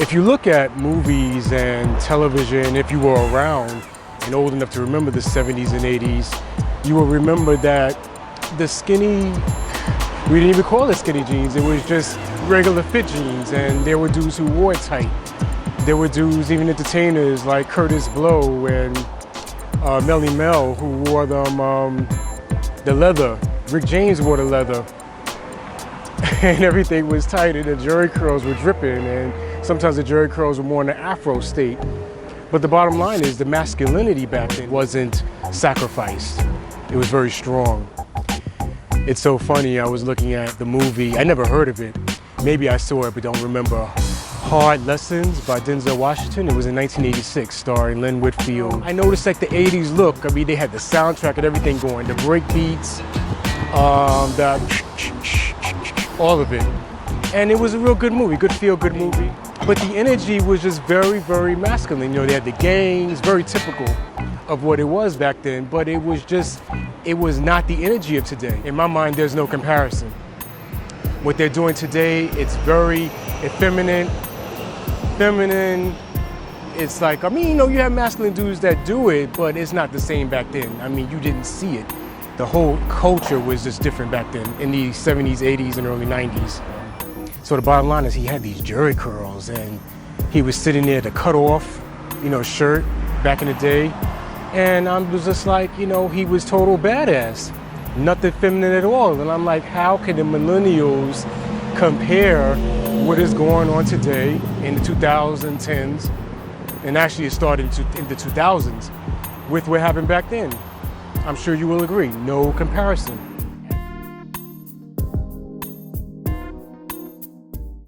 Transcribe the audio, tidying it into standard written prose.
If you look at movies and television, if you were around and old enough to remember the 70s and 80s, you will remember that the skinny, we didn't even call it skinny jeans, it was just regular fit jeans, and there were dudes who wore it tight. There were dudes, even entertainers like Curtis Blow and Melly Mel, who wore them, the leather. Rick James wore the leather. And everything was tight, and the jerry curls were dripping, and sometimes the jerry curls were more in the afro state. But the bottom line is the masculinity back then wasn't sacrificed. It was very strong. It's so funny, I was looking at the movie, I never heard of it. Maybe I saw it, but don't remember. Hard Lessons by Denzel Washington. It was in 1986, starring Lynn Whitfield. I noticed like the 80s look. I mean, they had the soundtrack and everything going, the break beats, all of it. And it was a real good movie, good feel-good movie. But the energy was just very, very masculine. You know, they had the gangs, very typical of what it was back then, but it was not the energy of today. In my mind, there's no comparison. What they're doing today, it's very effeminate, feminine. It's like, I mean, you know, you have masculine dudes that do it, but it's not the same back then. I mean, you didn't see it. The whole culture was just different back then in the 70s, 80s, and early 90s. So the bottom line is he had these jerry curls, and he was sitting there to cut off, you know, shirt back in the day. And I was just like, you know, he was total badass. Nothing feminine at all. And I'm like, how can the millennials compare what is going on today in the 2010s, and actually it started in the 2000s, with what happened back then? I'm sure you will agree, no comparison.